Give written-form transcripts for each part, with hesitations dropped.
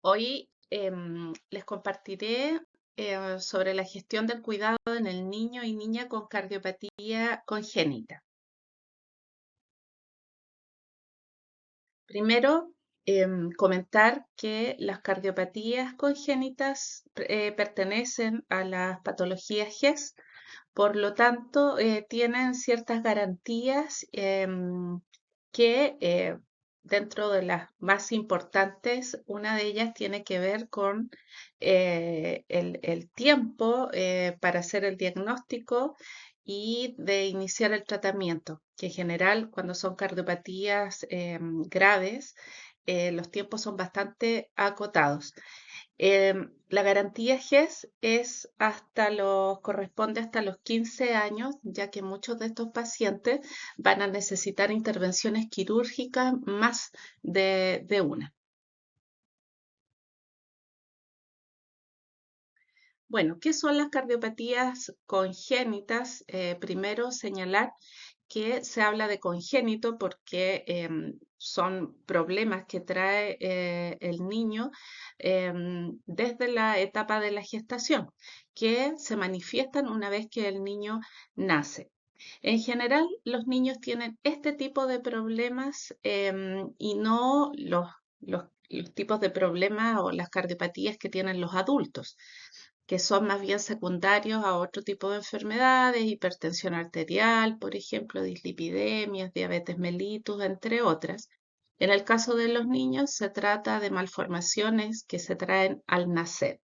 Hoy les compartiré sobre la gestión del cuidado en el niño y niña con cardiopatía congénita. Primero, comentar que las cardiopatías congénitas pertenecen a las patologías GES, por lo tanto, tienen ciertas garantías que dentro de las más importantes, una de ellas tiene que ver con el tiempo para hacer el diagnóstico y de iniciar el tratamiento, que en general cuando son cardiopatías graves, los tiempos son bastante acotados. La garantía GES corresponde hasta los 15 años, ya que muchos de estos pacientes van a necesitar intervenciones quirúrgicas más de una. Bueno, ¿qué son las cardiopatías congénitas? Primero señalar que se habla de congénito porque son problemas que trae el niño desde la etapa de la gestación, que se manifiestan una vez que el niño nace. En general, los niños tienen este tipo de problemas y no los tipos de problemas o las cardiopatías que tienen los adultos, que son más bien secundarios a otro tipo de enfermedades, hipertensión arterial, por ejemplo, dislipidemias, diabetes mellitus, entre otras. En el caso de los niños, se trata de malformaciones que se traen al nacer.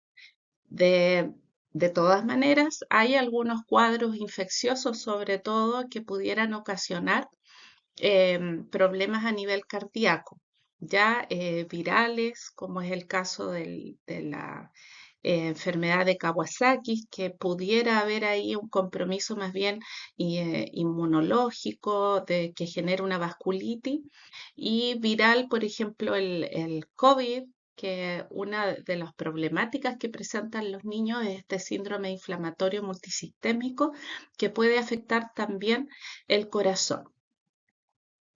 De, de todas maneras, hay algunos cuadros infecciosos, sobre todo, que pudieran ocasionar problemas a nivel cardíaco, ya virales, como es el caso de la enfermedad de Kawasaki, que pudiera haber ahí un compromiso más bien inmunológico, que genera una vasculitis, y viral, por ejemplo, el COVID, que una de las problemáticas que presentan los niños es este síndrome inflamatorio multisistémico que puede afectar también el corazón,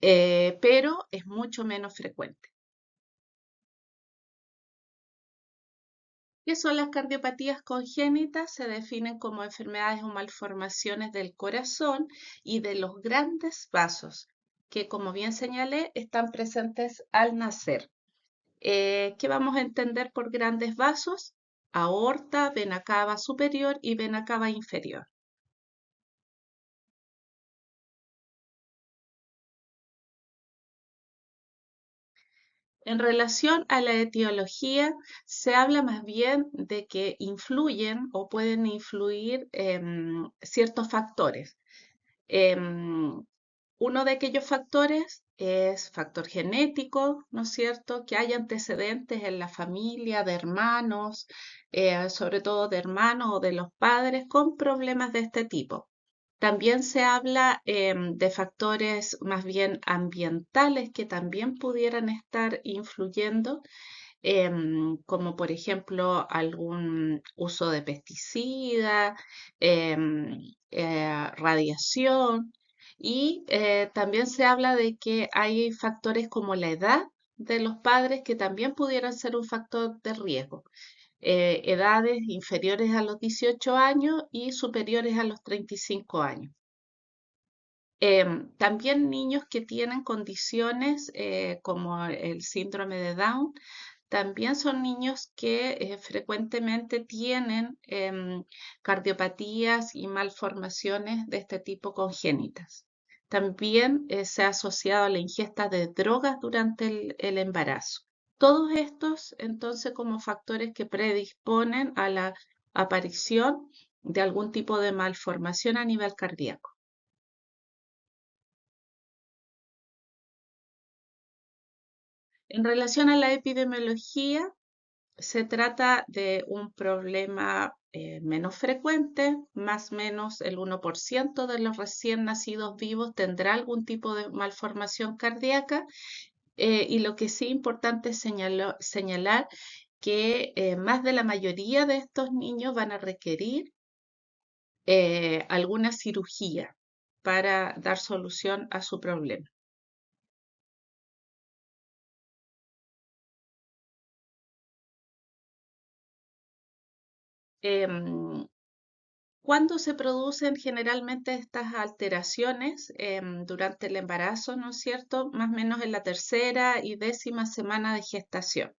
pero es mucho menos frecuente. ¿Qué son las cardiopatías congénitas? Se definen como enfermedades o malformaciones del corazón y de los grandes vasos, que como bien señalé, están presentes al nacer. ¿Qué vamos a entender por grandes vasos? Aorta, vena cava superior y vena cava inferior. En relación a la etiología, se habla más bien de que influyen o pueden influir ciertos factores. Em, Uno de aquellos factores es factor genético, ¿no es cierto? Que hay antecedentes en la familia de hermanos, sobre todo de hermanos o de los padres con problemas de este tipo. También se habla de factores más bien ambientales que también pudieran estar influyendo, como por ejemplo algún uso de pesticida, radiación, y también se habla de que hay factores como la edad de los padres que también pudieran ser un factor de riesgo. Edades inferiores a los 18 años y superiores a los 35 años. También niños que tienen condiciones como el síndrome de Down, también son niños que frecuentemente tienen cardiopatías y malformaciones de este tipo congénitas. También se ha asociado a la ingesta de drogas durante el embarazo. Todos estos, entonces, como factores que predisponen a la aparición de algún tipo de malformación a nivel cardíaco. En relación a la epidemiología, se trata de un problema menos frecuente, más o menos el 1% de los recién nacidos vivos tendrá algún tipo de malformación cardíaca, y lo que sí es importante es señalar que más de la mayoría de estos niños van a requerir alguna cirugía para dar solución a su problema. Em, ¿Cuándo se producen generalmente estas alteraciones? Durante el embarazo, ¿no es cierto? Más o menos en la tercera y décima semana de gestación.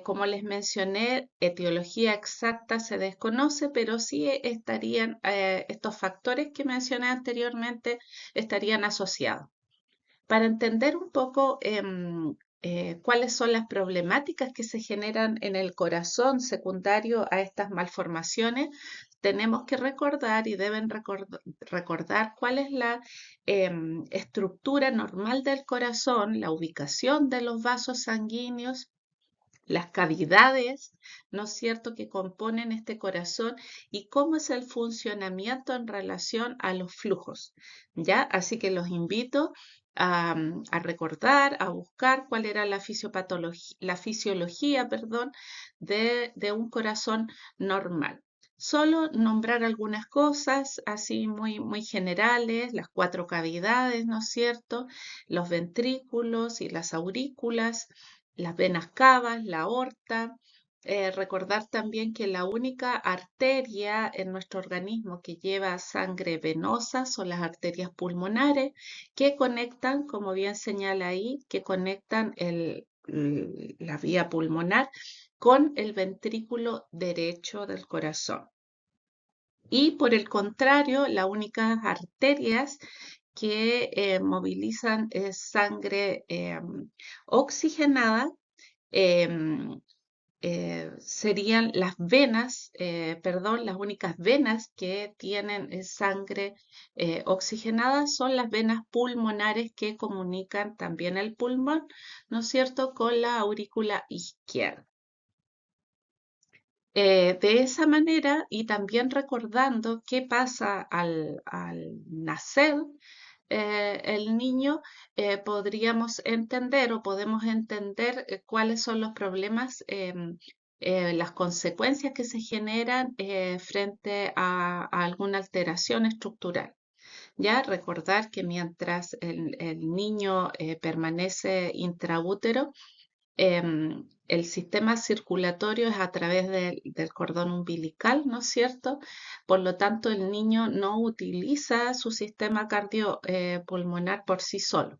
Como les mencioné, etiología exacta se desconoce, pero sí estarían estos factores que mencioné anteriormente estarían asociados. Para entender un poco cuáles son las problemáticas que se generan en el corazón secundario a estas malformaciones, tenemos que recordar y deben recordar cuál es la estructura normal del corazón, la ubicación de los vasos sanguíneos, las cavidades, ¿no es cierto?, que componen este corazón y cómo es el funcionamiento en relación a los flujos, ¿ya? Así que los invito a recordar, a buscar cuál era la fisiología, perdón, de un corazón normal. Solo nombrar algunas cosas así muy generales, las cuatro cavidades, ¿no es cierto? Los ventrículos y las aurículas, las venas cavas, la aorta. Recordar también que la única arteria en nuestro organismo que lleva sangre venosa son las arterias pulmonares que conectan, como bien señala ahí, que conectan la vía pulmonar con el ventrículo derecho del corazón. Y por el contrario, las únicas arterias que movilizan sangre oxigenada em, serían las venas, perdón, las únicas venas que tienen sangre oxigenada son las venas pulmonares que comunican también el pulmón, ¿no es cierto?, con la aurícula izquierda. De esa manera, y también recordando qué pasa al nacer el niño, podríamos entender o podemos entender cuáles son los problemas, las consecuencias que se generan frente a alguna alteración estructural. Ya recordar que mientras el niño permanece intraútero, el sistema circulatorio es a través del cordón umbilical, ¿no es cierto? Por lo tanto, el niño no utiliza su sistema cardiopulmonar por sí solo,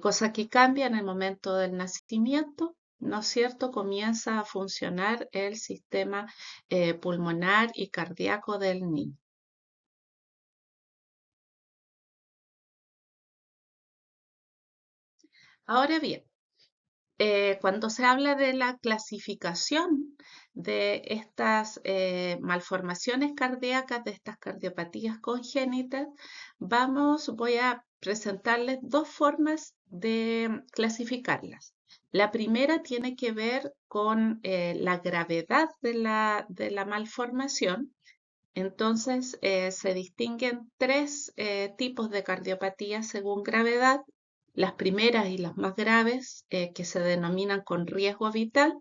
cosa que cambia en el momento del nacimiento, ¿no es cierto? Comienza a funcionar el sistema pulmonar y cardíaco del niño. Ahora bien, cuando se habla de la clasificación de estas malformaciones cardíacas, de estas cardiopatías congénitas, voy a presentarles dos formas de clasificarlas. La primera tiene que ver con la gravedad de la malformación. Entonces, se distinguen tres tipos de cardiopatía según gravedad. Las primeras y las más graves, que se denominan con riesgo vital,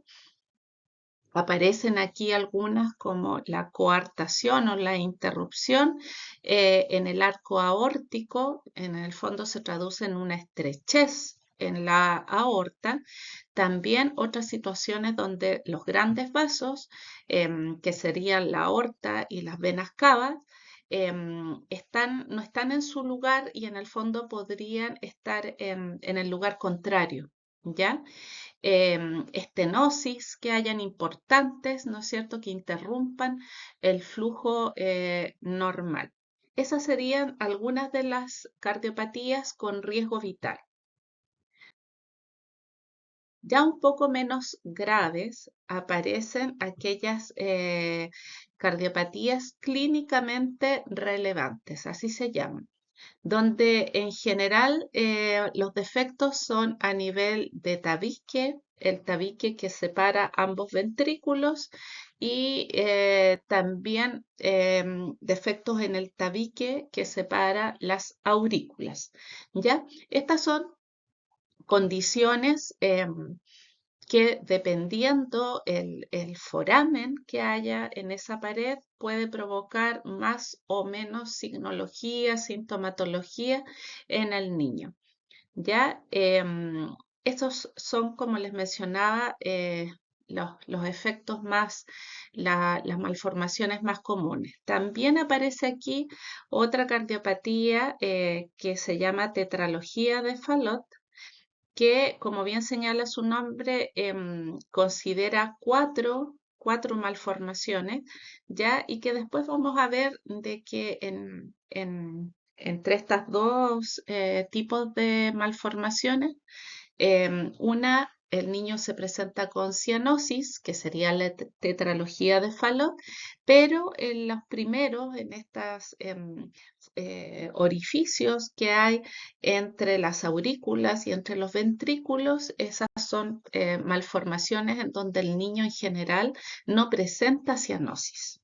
aparecen aquí algunas como la coartación o la interrupción en el arco aórtico. En el fondo se traduce en una estrechez en la aorta. También otras situaciones donde los grandes vasos, que serían la aorta y las venas cavas, no están en su lugar y en el fondo podrían estar en el lugar contrario, ¿ya? Estenosis que hayan importantes, ¿no es cierto?, que interrumpan el flujo normal. Esas serían algunas de las cardiopatías con riesgo vital. Ya un poco menos graves aparecen aquellas cardiopatías clínicamente relevantes, así se llaman, donde en general los defectos son a nivel de tabique, el tabique que separa ambos ventrículos y también defectos en el tabique que separa las aurículas. ¿Ya? Estas son condiciones que dependiendo el foramen que haya en esa pared puede provocar más o menos signología, sintomatología en el niño. ¿Ya? Estos son, como les mencionaba, los efectos más, las malformaciones más comunes. También aparece aquí otra cardiopatía que se llama tetralogía de Fallot, que, como bien señala su nombre, considera cuatro malformaciones, ¿ya? Y que después vamos a ver de que entre estas dos tipos de malformaciones, el niño se presenta con cianosis, que sería la tetralogía de Fallot, pero en los primeros, en estos orificios que hay entre las aurículas y entre los ventrículos, esas son malformaciones en donde el niño en general no presenta cianosis.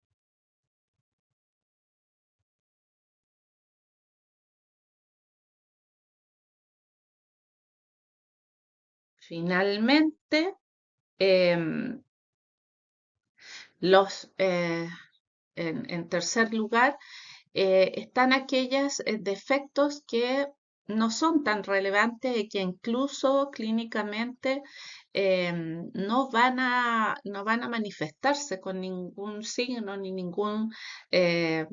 Finalmente, em, los, en tercer lugar, están aquellos defectos que no son tan relevantes y que incluso clínicamente no van a manifestarse con ningún signo ni ningún eh,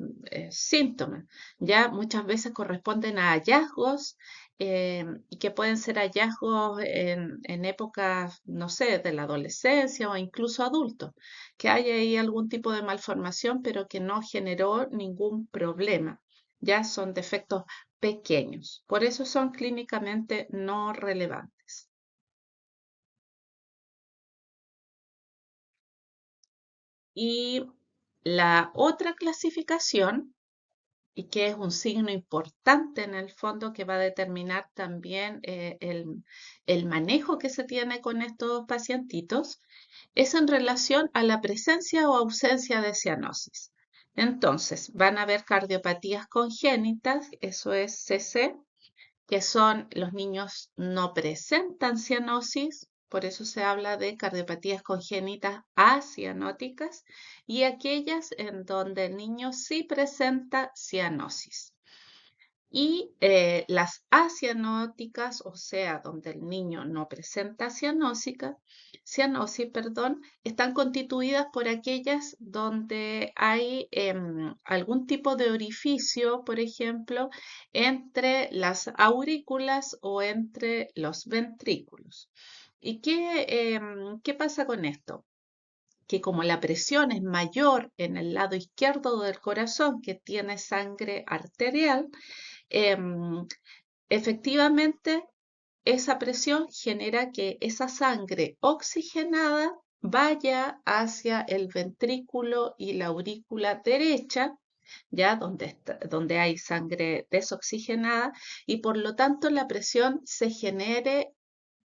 síntoma. Ya muchas veces corresponden a hallazgos y que pueden ser hallazgos en épocas, no sé, de la adolescencia o incluso adultos, que hay ahí algún tipo de malformación, pero que no generó ningún problema. Ya son defectos pequeños, por eso son clínicamente no relevantes. Y la otra clasificación, y que es un signo importante en el fondo que va a determinar también el manejo que se tiene con estos pacientitos, es en relación a la presencia o ausencia de cianosis. Entonces, van a haber cardiopatías congénitas, eso es CC, que son los niños no presentan cianosis, por eso se habla de cardiopatías congénitas acianóticas, y aquellas en donde el niño sí presenta cianosis. Y las acianóticas, o sea, donde el niño no presenta cianosis, perdón, están constituidas por aquellas donde hay algún tipo de orificio, por ejemplo, entre las aurículas o entre los ventrículos. ¿Y qué pasa con esto? Que como la presión es mayor en el lado izquierdo del corazón, que tiene sangre arterial, em, efectivamente esa presión genera que esa sangre oxigenada vaya hacia el ventrículo y la aurícula derecha, ya donde hay sangre desoxigenada, y por lo tanto la presión se genere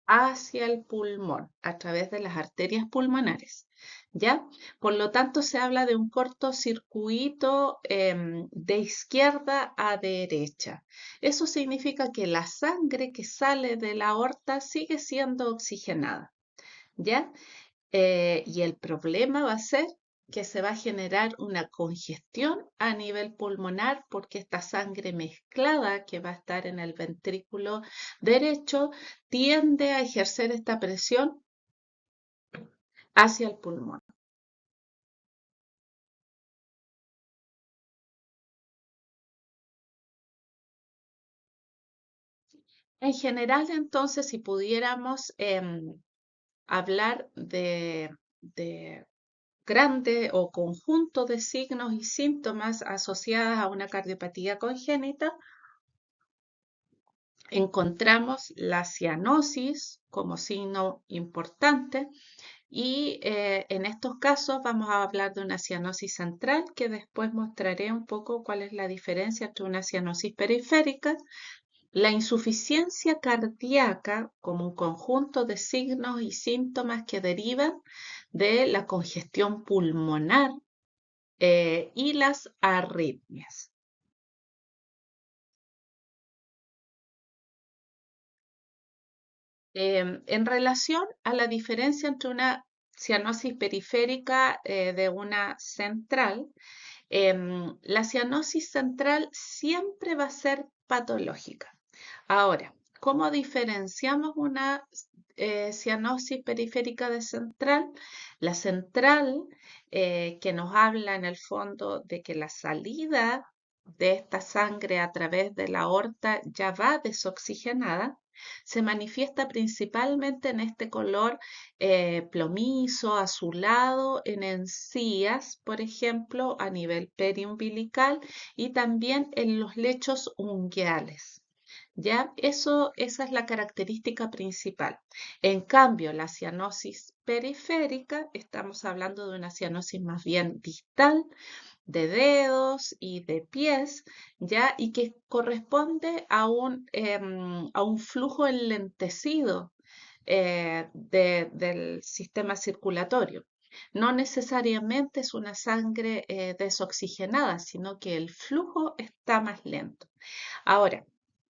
hacia el pulmón a través de las arterias pulmonares. ¿Ya? Por lo tanto, se habla de un cortocircuito de izquierda a derecha. Eso significa que la sangre que sale de la aorta sigue siendo oxigenada. ¿Ya? Y el problema va a ser que se va a generar una congestión a nivel pulmonar porque esta sangre mezclada que va a estar en el ventrículo derecho tiende a ejercer esta presión hacia el pulmón. En general, entonces, si pudiéramos hablar de grande o conjunto de signos y síntomas asociadas a una cardiopatía congénita, encontramos la cianosis como signo importante y en estos casos vamos a hablar de una cianosis central, que después mostraré un poco cuál es la diferencia entre una cianosis periférica, la insuficiencia cardíaca como un conjunto de signos y síntomas que derivan de la congestión pulmonar y las arritmias. En relación a la diferencia entre una cianosis periférica de una central, la cianosis central siempre va a ser patológica. Ahora, ¿cómo diferenciamos una cianosis periférica de central. La central, que nos habla en el fondo de que la salida de esta sangre a través de la aorta ya va desoxigenada, se manifiesta principalmente en este color plomizo, azulado, en encías, por ejemplo, a nivel periumbilical y también en los lechos unguiales. ¿Ya? Esa es la característica principal. En cambio, la cianosis periférica, estamos hablando de una cianosis más bien distal, de dedos y de pies, ¿ya? Y que corresponde a un flujo enlentecido del sistema circulatorio. No necesariamente es una sangre desoxigenada, sino que el flujo está más lento. Ahora,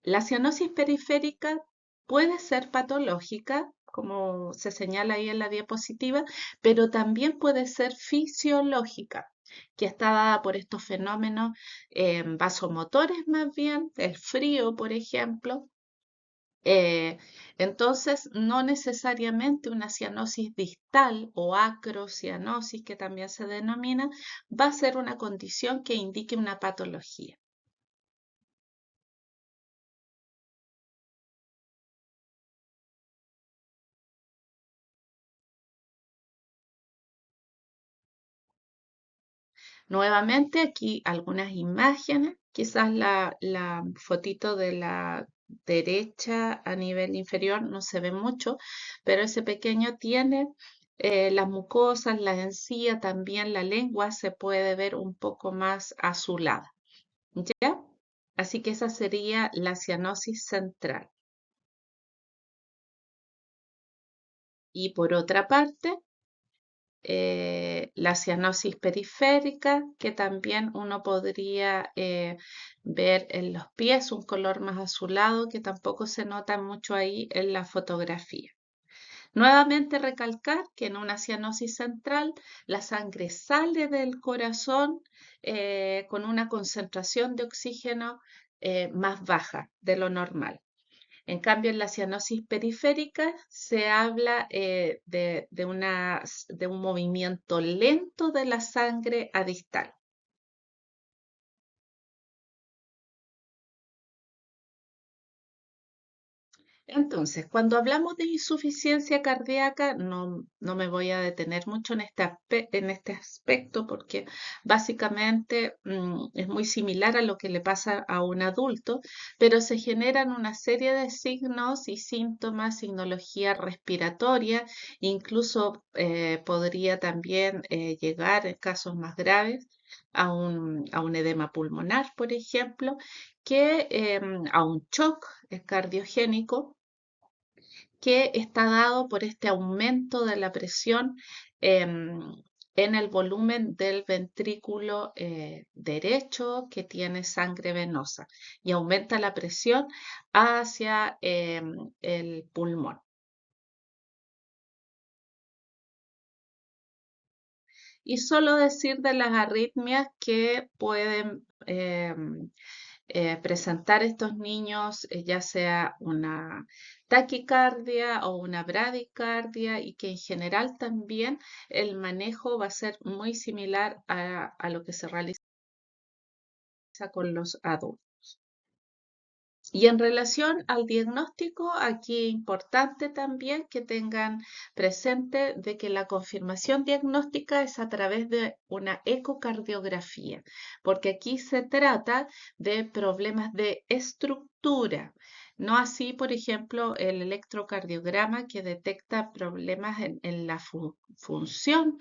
la cianosis periférica puede ser patológica, como se señala ahí en la diapositiva, pero también puede ser fisiológica, que está dada por estos fenómenos vasomotores más bien, el frío, por ejemplo. Eh, entonces, no necesariamente una cianosis distal o acrocianosis, que también se denomina, va a ser una condición que indique una patología. Nuevamente aquí algunas imágenes, quizás la fotito de la derecha a nivel inferior no se ve mucho, pero ese pequeño tiene las mucosas, la encía, también la lengua se puede ver un poco más azulada, ¿ya? Así que esa sería la cianosis central. Y por otra parte, la cianosis periférica, que también uno podría ver en los pies un color más azulado, que tampoco se nota mucho ahí en la fotografía. Nuevamente recalcar que en una cianosis central la sangre sale del corazón con una concentración de oxígeno más baja de lo normal. En cambio, en la cianosis periférica se habla de un movimiento lento de la sangre a distal. Entonces, cuando hablamos de insuficiencia cardíaca, no me voy a detener mucho en este aspecto porque básicamente es muy similar a lo que le pasa a un adulto, pero se generan una serie de signos y síntomas, signología respiratoria, incluso podría también llegar en casos más graves a un edema pulmonar, por ejemplo, a un shock cardiogénico que está dado por este aumento de la presión en el volumen del ventrículo derecho que tiene sangre venosa y aumenta la presión hacia el pulmón. Y solo decir de las arritmias que pueden presentar estos niños, ya sea una taquicardia o una bradicardia, y que en general también el manejo va a ser muy similar a lo que se realiza con los adultos. Y en relación al diagnóstico, aquí es importante también que tengan presente de que la confirmación diagnóstica es a través de una ecocardiografía, porque aquí se trata de problemas de estructura, no así, por ejemplo, el electrocardiograma que detecta problemas en la función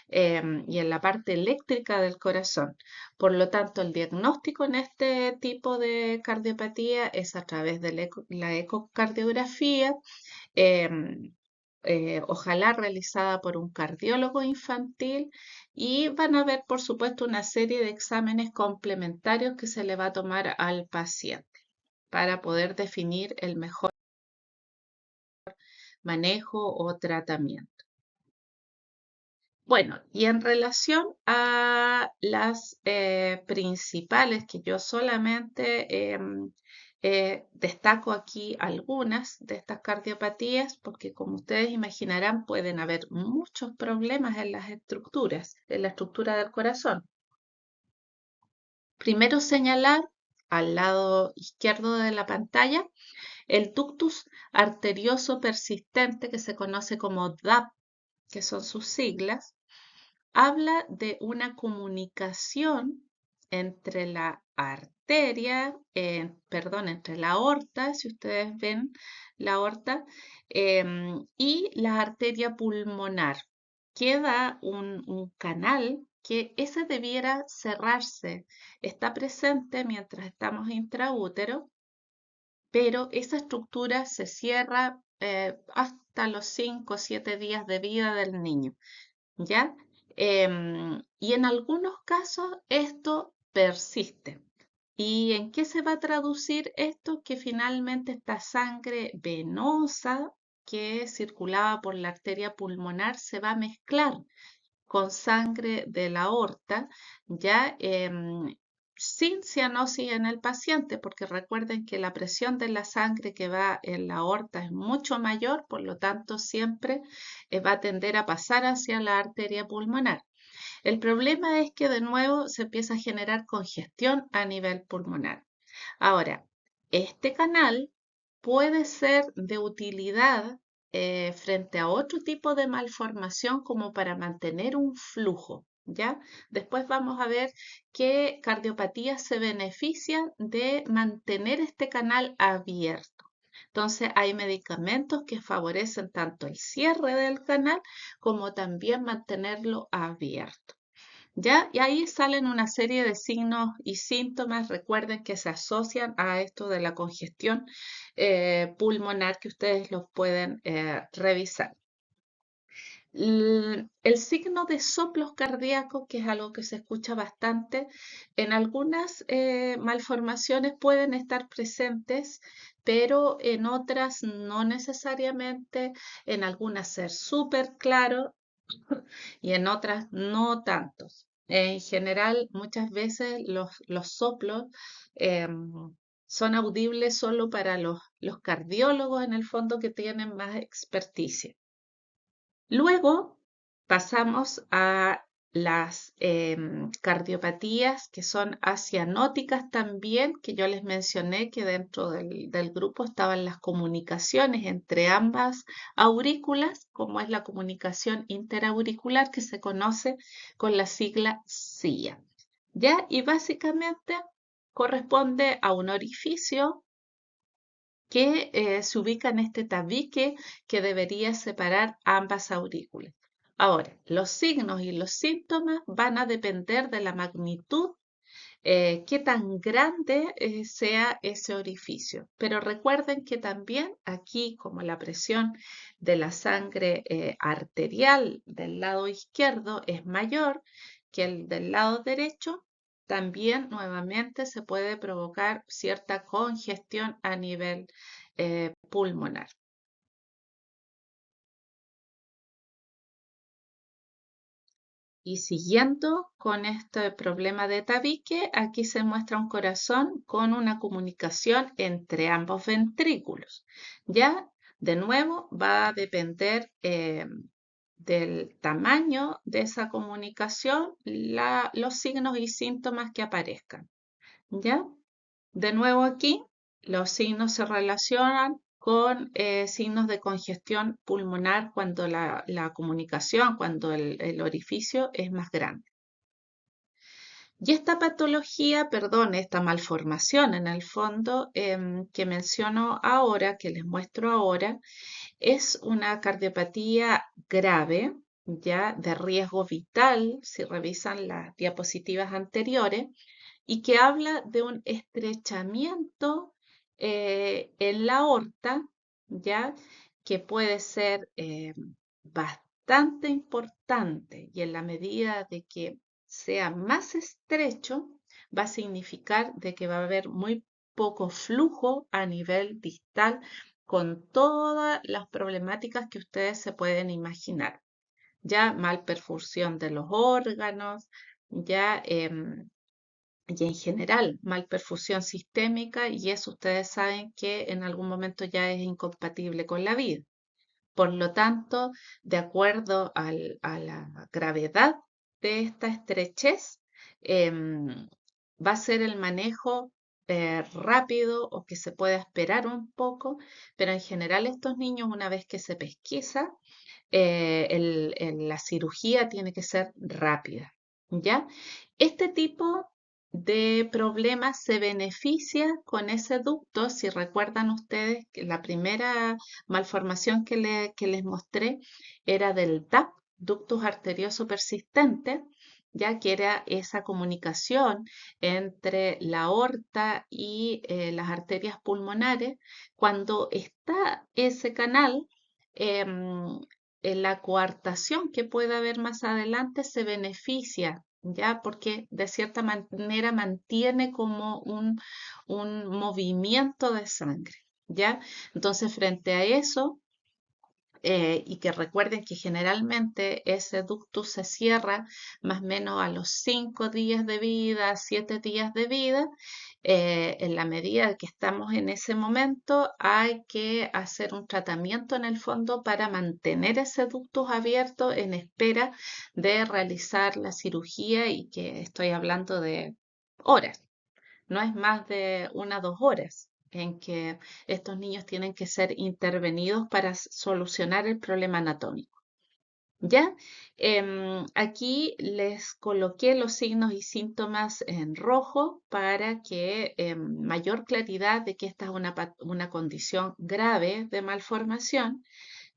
y en la parte eléctrica del corazón. Por lo tanto, el diagnóstico en este tipo de cardiopatía es a través de la ecocardiografía, em, ojalá realizada por un cardiólogo infantil, y van a ver, por supuesto, una serie de exámenes complementarios que se le va a tomar al paciente para poder definir el mejor manejo o tratamiento. Bueno, y en relación a las principales que yo solamente Destaco aquí algunas de estas cardiopatías porque, como ustedes imaginarán, pueden haber muchos problemas en las estructuras, en la estructura del corazón. Primero señalar al lado izquierdo de la pantalla el ductus arterioso persistente, que se conoce como DAP, que son sus siglas, habla de una comunicación entre la arteria, perdón, entre la aorta, si ustedes ven la aorta, y la arteria pulmonar. Queda un canal que ese debiera cerrarse. Está presente mientras estamos intraútero, pero esa estructura se cierra hasta los 5 o 7 días de vida del niño. ¿Ya? Y en algunos casos esto persiste. ¿Y en qué se va a traducir esto? Que finalmente esta sangre venosa que circulaba por la arteria pulmonar se va a mezclar con sangre de la aorta, ya sin cianosis en el paciente, porque recuerden que la presión de la sangre que va en la aorta es mucho mayor, por lo tanto siempre va a tender a pasar hacia la arteria pulmonar. El problema es que de nuevo se empieza a generar congestión a nivel pulmonar. Ahora, este canal puede ser de utilidad frente a otro tipo de malformación como para mantener un flujo, ¿ya? Después vamos a ver qué cardiopatías se benefician de mantener este canal abierto. Entonces, hay medicamentos que favorecen tanto el cierre del canal como también mantenerlo abierto. ¿Ya? Y ahí salen una serie de signos y síntomas, recuerden que se asocian a esto de la congestión pulmonar que ustedes los pueden revisar. El signo de soplos cardíacos, que es algo que se escucha bastante, en algunas malformaciones pueden estar presentes, pero en otras no necesariamente, en algunas ser súper claro y en otras no tantos. En general, muchas veces los soplos son audibles solo para los cardiólogos en el fondo que tienen más experticia. Luego pasamos a las cardiopatías que son asianóticas también, que yo les mencioné que dentro del grupo estaban las comunicaciones entre ambas aurículas, como es la comunicación interauricular que se conoce con la sigla CIA. ¿Ya? Y básicamente corresponde a un orificio que se ubica en este tabique que debería separar ambas aurículas. Ahora, los signos y los síntomas van a depender de la magnitud, qué tan grande sea ese orificio. Pero recuerden que también aquí, como la presión de la sangre arterial del lado izquierdo es mayor que el del lado derecho, también nuevamente se puede provocar cierta congestión a nivel pulmonar. Y siguiendo con este problema de tabique, aquí se muestra un corazón con una comunicación entre ambos ventrículos. Ya, de nuevo, va a depender del tamaño de esa comunicación, los signos y síntomas que aparezcan. ¿Ya? De nuevo aquí, los signos se relacionan con signos de congestión pulmonar cuando la comunicación, cuando el orificio es más grande. Y esta patología, perdón, esta malformación en el fondo que menciono ahora, que les muestro ahora, es una cardiopatía grave, ya de riesgo vital, si revisan las diapositivas anteriores, y que habla de un estrechamiento en la aorta, ¿ya? Que puede ser bastante importante y en la medida de que sea más estrecho, va a significar de que va a haber muy poco flujo a nivel distal con todas las problemáticas que ustedes se pueden imaginar. Ya malperfusión de los órganos, ya y en general malperfusión sistémica, y eso ustedes saben que en algún momento ya es incompatible con la vida. Por lo tanto, de acuerdo a la gravedad de esta estrechez, va a ser el manejo rápido o que se pueda esperar un poco, pero en general estos niños, una vez que se pesquisa, la cirugía tiene que ser rápida, ¿ya? Este tipo de problemas se beneficia con ese ducto. Si recuerdan ustedes que la primera malformación que les mostré era del DAP, ductus arterioso persistente, ya que era esa comunicación entre la aorta y las arterias pulmonares. Cuando está ese canal, em, la coartación que pueda haber más adelante se beneficia, ¿ya? Porque de cierta manera mantiene como un movimiento de sangre, ¿ya? Entonces, frente a eso, y que recuerden que generalmente ese ductus se cierra más o menos a los 5 días de vida, 7 días de vida. En la medida que estamos en ese momento, hay que hacer un tratamiento en el fondo para mantener ese ductus abierto en espera de realizar la cirugía, y que estoy hablando de horas, no es más de 1 o 2 horas en que estos niños tienen que ser intervenidos para solucionar el problema anatómico. ¿Ya? Aquí les coloqué los signos y síntomas en rojo para que mayor claridad de que esta es una condición grave de malformación,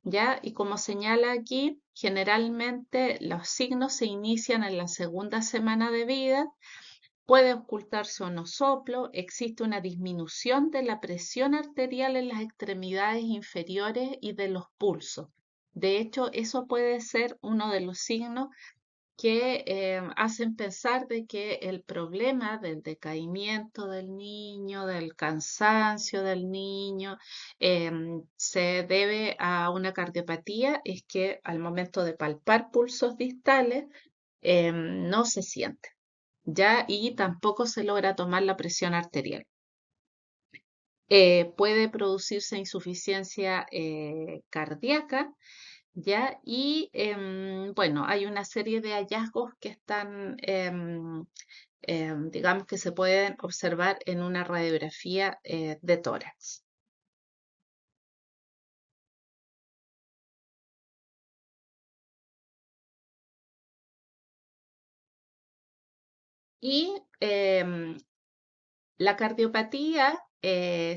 ¿ya? Y como señala aquí, generalmente los signos se inician en la segunda semana de vida. Puede ocultarse un soplo, existe una disminución de la presión arterial en las extremidades inferiores y de los pulsos. De hecho, eso puede ser uno de los signos que hacen pensar de que el problema del decaimiento del niño, del cansancio del niño, se debe a una cardiopatía. Es que al momento de palpar pulsos distales, no se siente, ¿ya? Y tampoco se logra tomar la presión arterial. Puede producirse insuficiencia cardíaca, ¿ya? Y bueno, hay una serie de hallazgos que están, digamos que se pueden observar en una radiografía de tórax. Y la cardiopatía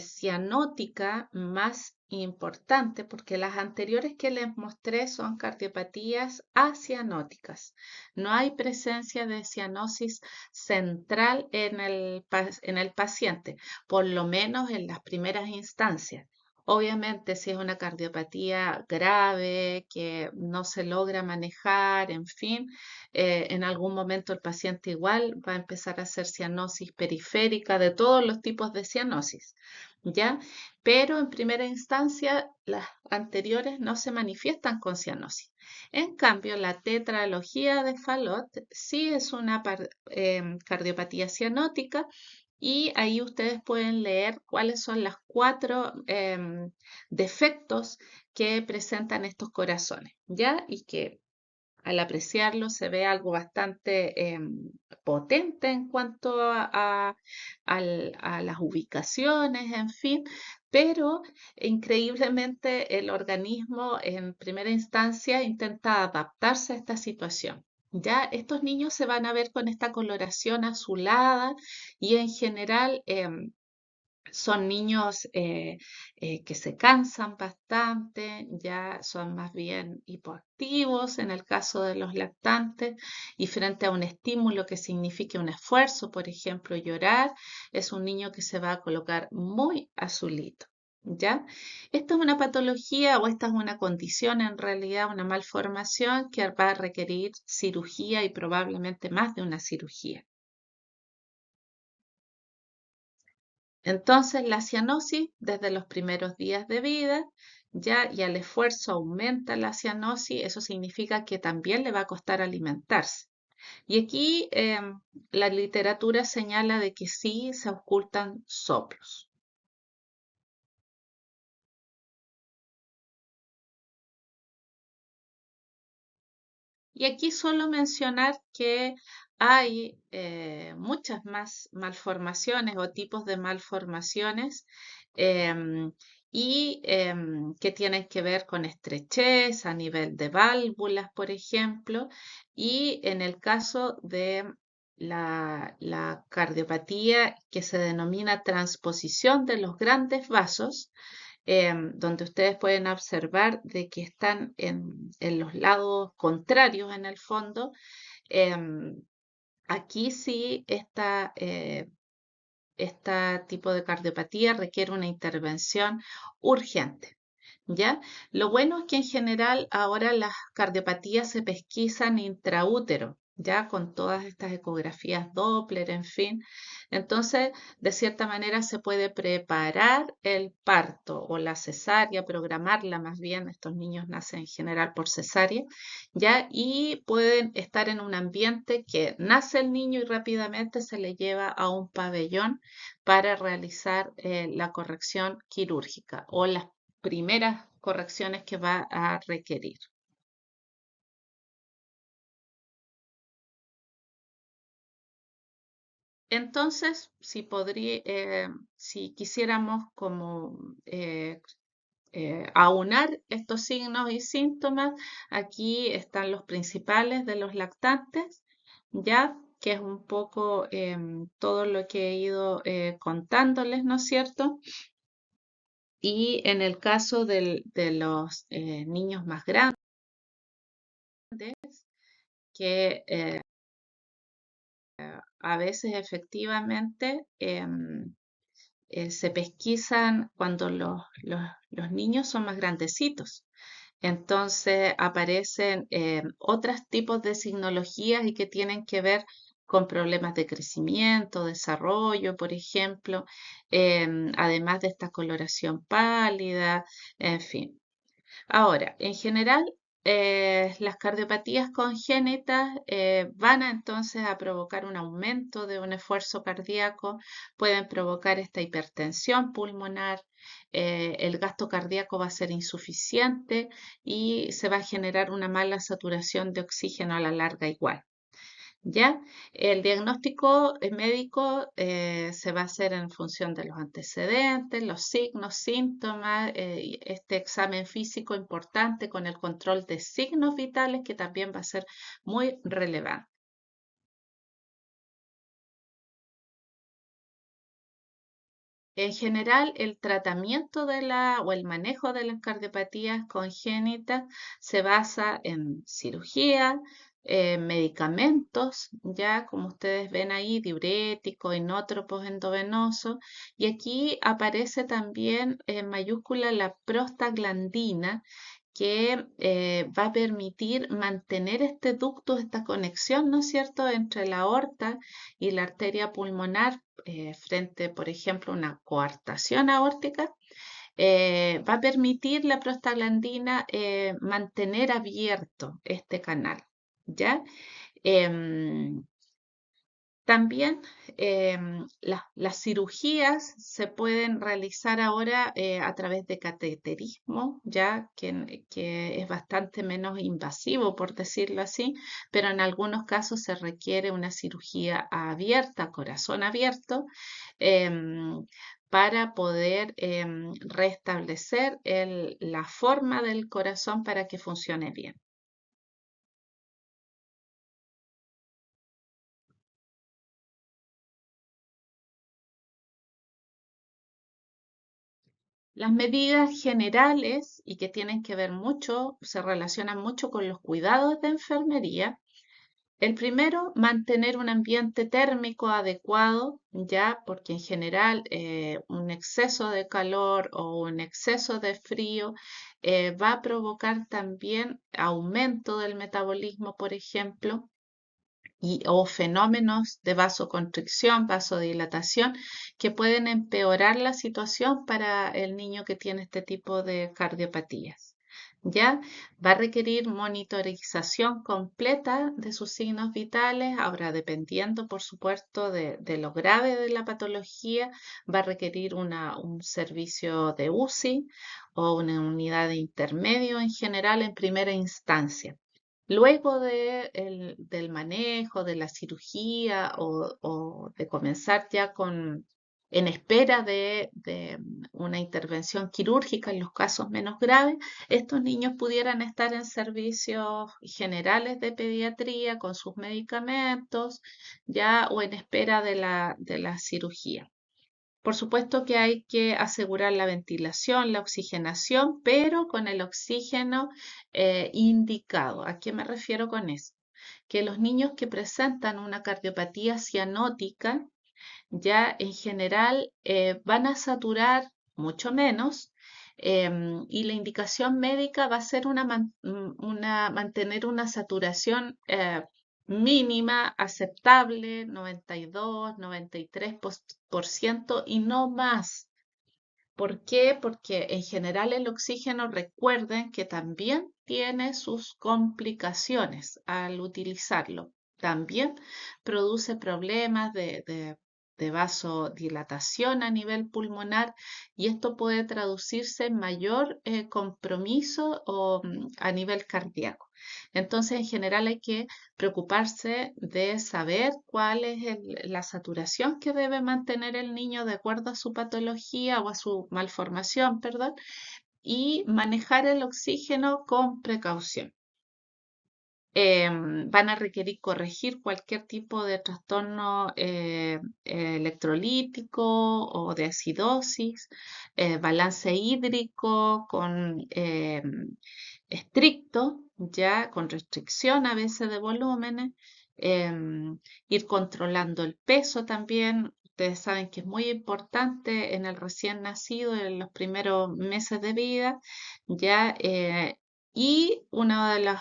cianótica más importante, porque las anteriores que les mostré son cardiopatías acianóticas. No hay presencia de cianosis central en el paciente, por lo menos en las primeras instancias. Obviamente, si es una cardiopatía grave que no se logra manejar, en fin, en algún momento el paciente igual va a empezar a hacer cianosis periférica, de todos los tipos de cianosis, ¿ya? Pero en primera instancia las anteriores no se manifiestan con cianosis. En cambio, la tetralogía de Fallot sí es una cardiopatía cianótica, y ahí ustedes pueden leer cuáles son los 4 defectos que presentan estos corazones, ¿ya? Y que al apreciarlo se ve algo bastante potente en cuanto a las ubicaciones, en fin, pero increíblemente el organismo en primera instancia intenta adaptarse a esta situación. Ya estos niños se van a ver con esta coloración azulada, y en general son niños que se cansan bastante, ya son más bien hipoactivos en el caso de los lactantes, y frente a un estímulo que signifique un esfuerzo, por ejemplo, llorar, es un niño que se va a colocar muy azulito. ¿Ya? Esta es una patología, o esta es una condición, en realidad una malformación que va a requerir cirugía, y probablemente más de una cirugía. Entonces, la cianosis desde los primeros días de vida, ya, y al esfuerzo aumenta la cianosis. Eso significa que también le va a costar alimentarse. Y aquí la literatura señala de que sí se ocultan soplos. Y aquí solo mencionar que hay muchas más malformaciones o tipos de malformaciones em, que tienen que ver con estrechez a nivel de válvulas, por ejemplo, y en el caso de la cardiopatía que se denomina transposición de los grandes vasos, donde ustedes pueden observar de que están en los lados contrarios en el fondo. em, Aquí sí este tipo de cardiopatía requiere una intervención urgente. ¿Ya? Lo bueno es que en general ahora las cardiopatías se pesquisan intraútero, ya con todas estas ecografías Doppler, en fin. Entonces, de cierta manera se puede preparar el parto o la cesárea, programarla más bien. Estos niños nacen en general por cesárea, ya, y pueden estar en un ambiente que nace el niño y rápidamente se le lleva a un pabellón para realizar la corrección quirúrgica o las primeras correcciones que va a requerir. Entonces, si quisiéramos como aunar estos signos y síntomas, aquí están los principales de los lactantes, ya que es un poco todo lo que he ido contándoles, ¿no es cierto? Y en el caso de los niños más grandes, que a veces efectivamente se pesquisan cuando los niños son más grandecitos. Entonces aparecen otros tipos de signologías y que tienen que ver con problemas de crecimiento, desarrollo, por ejemplo, además de esta coloración pálida, en fin. Ahora, en general, las cardiopatías congénitas van entonces a provocar un aumento de un esfuerzo cardíaco, pueden provocar esta hipertensión pulmonar, el gasto cardíaco va a ser insuficiente y se va a generar una mala saturación de oxígeno a la larga igual. ¿Ya? El diagnóstico médico se va a hacer en función de los antecedentes, los signos, síntomas, y este examen físico importante con el control de signos vitales que también va a ser muy relevante. En general, el tratamiento o el manejo de las cardiopatías congénitas se basa en cirugía, medicamentos, ya como ustedes ven ahí, diuréticos, inótropos endovenosos, y aquí aparece también en mayúscula la prostaglandina, que va a permitir mantener este ducto, esta conexión, ¿no es cierto?, entre la aorta y la arteria pulmonar frente, por ejemplo, a una coartación aórtica, va a permitir la prostaglandina mantener abierto este canal, ¿ya? Em, También las cirugías se pueden realizar ahora a través de cateterismo, ya que es bastante menos invasivo, por decirlo así, pero en algunos casos se requiere una cirugía abierta, corazón abierto, em, para poder restablecer la forma del corazón para que funcione bien. Las medidas generales y que tienen que ver mucho, se relacionan mucho con los cuidados de enfermería. El primero, mantener un ambiente térmico adecuado, ya porque en general un exceso de calor o un exceso de frío va a provocar también aumento del metabolismo, por ejemplo, o fenómenos de vasoconstricción, vasodilatación, que pueden empeorar la situación para el niño que tiene este tipo de cardiopatías. ya va a requerir monitorización completa de sus signos vitales. Ahora, dependiendo, por supuesto, de lo grave de la patología, va a requerir un servicio de UCI o una unidad de intermedio en general en primera instancia. Luego del manejo, de la cirugía o de comenzar ya en espera de una intervención quirúrgica en los casos menos graves, estos niños pudieran estar en servicios generales de pediatría con sus medicamentos ya o en espera de la cirugía. Por supuesto que hay que asegurar la ventilación, la oxigenación, pero con el oxígeno indicado. ¿A qué me refiero con eso? Que los niños que presentan una cardiopatía cianótica ya en general van a saturar mucho menos, y la indicación médica va a ser mantener una saturación mínima, aceptable, 92, 93% y no más. ¿Por qué? Porque en general el oxígeno, recuerden que también tiene sus complicaciones al utilizarlo. También produce problemas de vasodilatación a nivel pulmonar y esto puede traducirse en mayor compromiso a nivel cardíaco. Entonces, en general hay que preocuparse de saber cuál es la saturación que debe mantener el niño de acuerdo a su patología o a su malformación, perdón, y manejar el oxígeno con precaución. Van a requerir corregir cualquier tipo de trastorno electrolítico o de acidosis, balance hídrico con estricto, ya con restricción a veces de volúmenes, ir controlando el peso también. Ustedes saben que es muy importante en el recién nacido, en los primeros meses de vida, ya, y una de las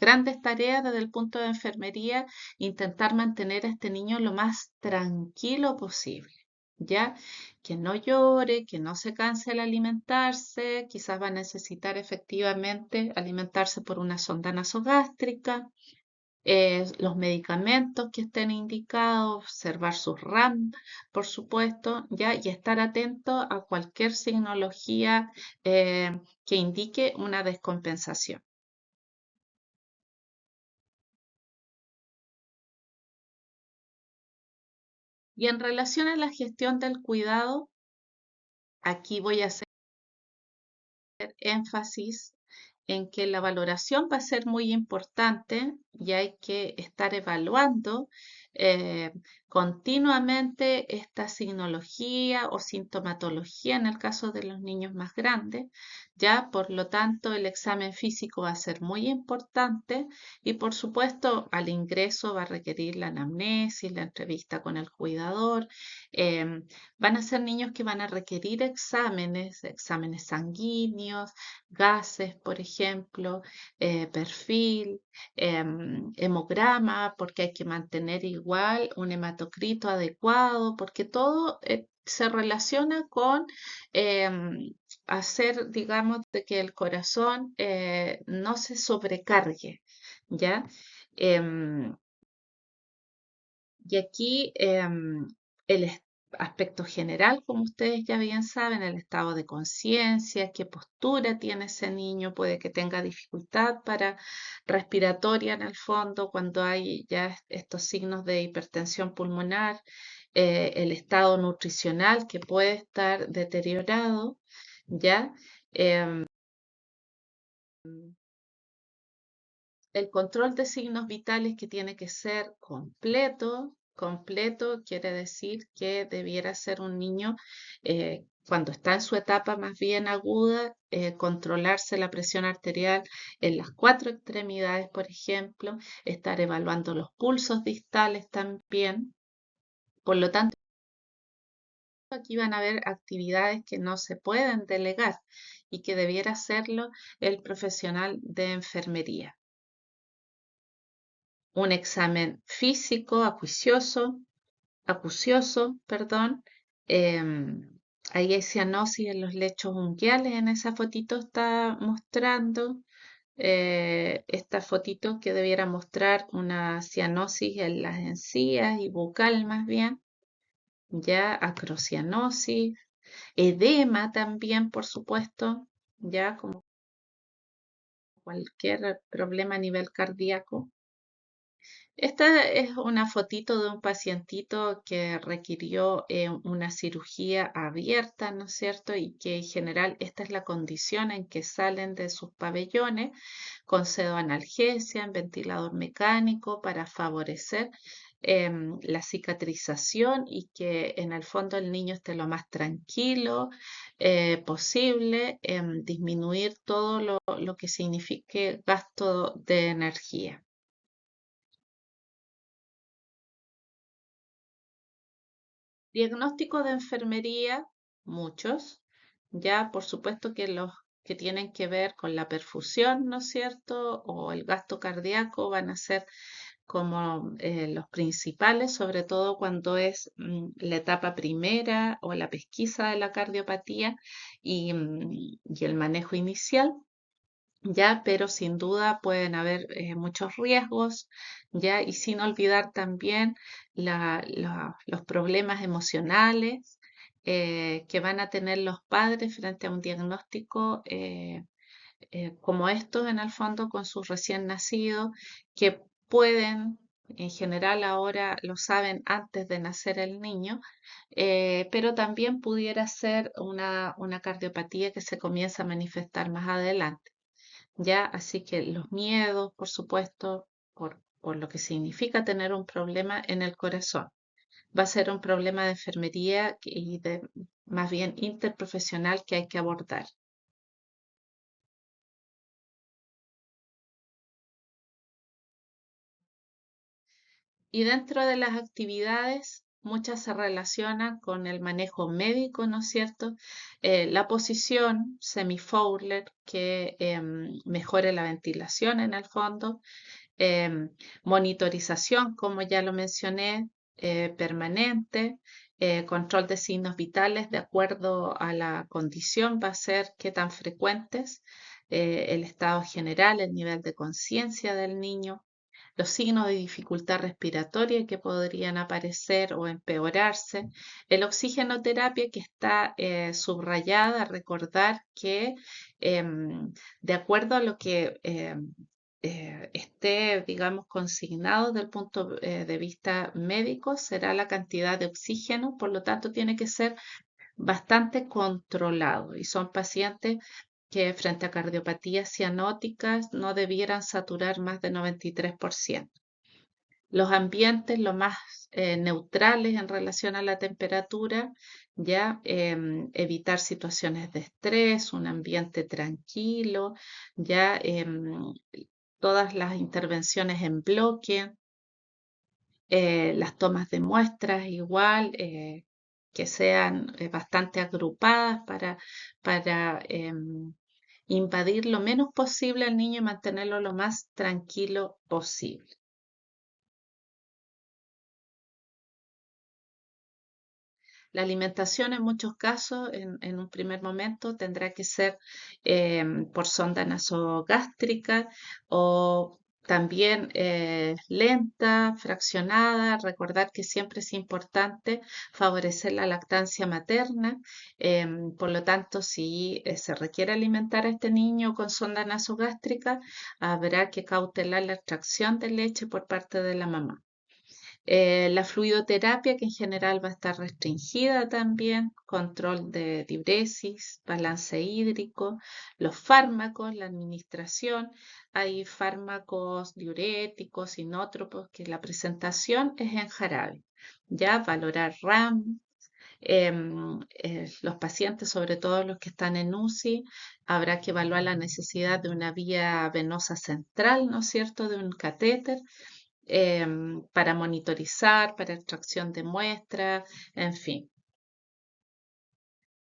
grandes tareas desde el punto de enfermería, intentar mantener a este niño lo más tranquilo posible, ¿ya? Que no llore, que no se canse al alimentarse, quizás va a necesitar efectivamente alimentarse por una sonda nasogástrica, los medicamentos que estén indicados, observar sus RAM, por supuesto, ¿ya? Y estar atento a cualquier signología que indique una descompensación. Y en relación a la gestión del cuidado, aquí voy a hacer énfasis en que la valoración va a ser muy importante y hay que estar evaluando eh, continuamente esta signología o sintomatología en el caso de los niños más grandes. Ya, por lo tanto, el examen físico va a ser muy importante y, por supuesto, al ingreso va a requerir la anamnesis, la entrevista con el cuidador. em, Van a ser niños que van a requerir exámenes sanguíneos, gases, por ejemplo, perfil, hemograma, porque hay que mantener igual un hematocrito adecuado, porque todo se relaciona con hacer, digamos, de que el corazón no se sobrecargue, ¿ya? Em, y aquí el aspecto general, como ustedes ya bien saben, el estado de conciencia, qué postura tiene ese niño, puede que tenga dificultad para respiratoria en el fondo cuando hay ya estos signos de hipertensión pulmonar, el estado nutricional que puede estar deteriorado, ¿ya? Em, el control de signos vitales que tiene que ser completo. Completo quiere decir que debiera ser un niño, cuando está en su etapa más bien aguda, controlarse la presión arterial en las cuatro extremidades, por ejemplo, estar evaluando los pulsos distales también. Por lo tanto, aquí van a haber actividades que no se pueden delegar y que debiera hacerlo el profesional de enfermería. Un examen físico acucioso, perdón, em, Ahí hay cianosis en los lechos unguiales, en esa fotito está mostrando. Esta fotito que debiera mostrar una cianosis en las encías y bucal más bien, ya acrocianosis, edema también, por supuesto, ya como cualquier problema a nivel cardíaco. Esta es una fotito de un pacientito que requirió una cirugía abierta, ¿no es cierto? Y que en general esta es la condición en que salen de sus pabellones con pseudoanalgesia, en ventilador mecánico para favorecer la cicatrización y que en el fondo el niño esté lo más tranquilo posible, disminuir todo lo que signifique gasto de energía. Diagnóstico de enfermería, muchos. Ya, por supuesto que los que tienen que ver con la perfusión, ¿no es cierto? O el gasto cardíaco van a ser como los principales, sobre todo cuando es la etapa primera o la pesquisa de la cardiopatía y el manejo inicial. Ya, pero sin duda pueden haber muchos riesgos, ya, y sin olvidar también los problemas emocionales que van a tener los padres frente a un diagnóstico como estos, en el fondo, con sus recién nacidos, que pueden, en general ahora lo saben antes de nacer el niño, pero también pudiera ser una cardiopatía que se comienza a manifestar más adelante. ¿Ya? Así que los miedos, por supuesto, por lo que significa tener un problema en el corazón. Va a ser un problema de enfermería y de más bien interprofesional que hay que abordar. Y dentro de las actividades, muchas se relacionan con el manejo médico, ¿no es cierto? La posición semi-Fowler que mejore la ventilación en el fondo, em, monitorización, como ya lo mencioné, permanente, control de signos vitales de acuerdo a la condición, va a ser qué tan frecuentes, el estado general, el nivel de conciencia del niño, los signos de dificultad respiratoria que podrían aparecer o empeorarse, el oxigenoterapia que está subrayada, recordar que de acuerdo a lo que esté, digamos, consignado desde el punto de vista médico, será la cantidad de oxígeno, por lo tanto tiene que ser bastante controlado y son pacientes que frente a cardiopatías cianóticas no debieran saturar más de 93%. Los ambientes lo más neutrales en relación a la temperatura, ya evitar situaciones de estrés, un ambiente tranquilo, ya todas las intervenciones en bloque, las tomas de muestras igual, que sean bastante agrupadas para invadir lo menos posible al niño y mantenerlo lo más tranquilo posible. La alimentación en muchos casos, en un primer momento, tendrá que ser por sonda nasogástrica o también lenta, fraccionada. Recordar que siempre es importante favorecer la lactancia materna. Por lo tanto, si se requiere alimentar a este niño con sonda nasogástrica, habrá que cautelar la extracción de leche por parte de la mamá. La fluidoterapia, que en general va a estar restringida también, control de diuresis, balance hídrico, los fármacos, la administración. Hay fármacos diuréticos, inótropos, que la presentación es en jarabe. Ya valorar RAM. Los pacientes, sobre todo los que están en UCI, habrá que evaluar la necesidad de una vía venosa central, ¿no es cierto?, de un catéter para monitorizar, para extracción de muestras, en fin.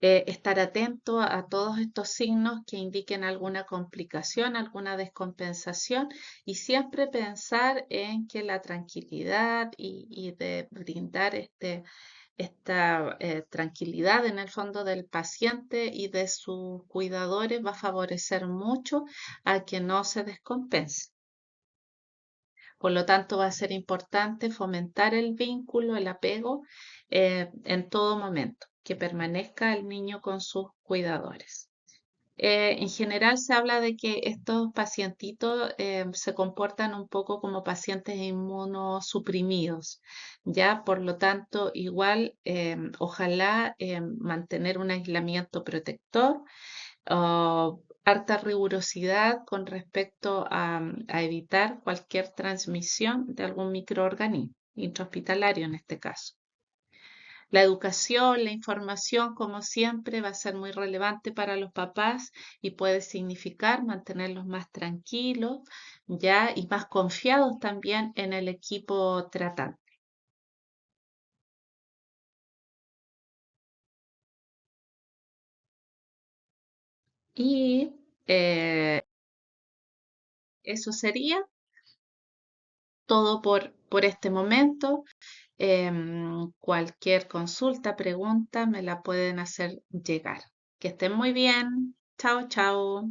Estar atento a todos estos signos que indiquen alguna complicación, alguna descompensación y siempre pensar en que la tranquilidad y de brindar esta tranquilidad en el fondo del paciente y de sus cuidadores va a favorecer mucho a que no se descompense. Por lo tanto, va a ser importante fomentar el vínculo, el apego en todo momento, que permanezca el niño con sus cuidadores. En general se habla de que estos pacientitos se comportan un poco como pacientes inmunosuprimidos, ¿ya? Por lo tanto, igual, ojalá mantener un aislamiento protector, harta rigurosidad con respecto a evitar cualquier transmisión de algún microorganismo, intrahospitalario en este caso. La educación, la información, como siempre, va a ser muy relevante para los papás y puede significar mantenerlos más tranquilos, ya, y más confiados también en el equipo tratante. Y eso sería todo por este momento. Cualquier consulta, pregunta, me la pueden hacer llegar. Que estén muy bien. Chao, chao.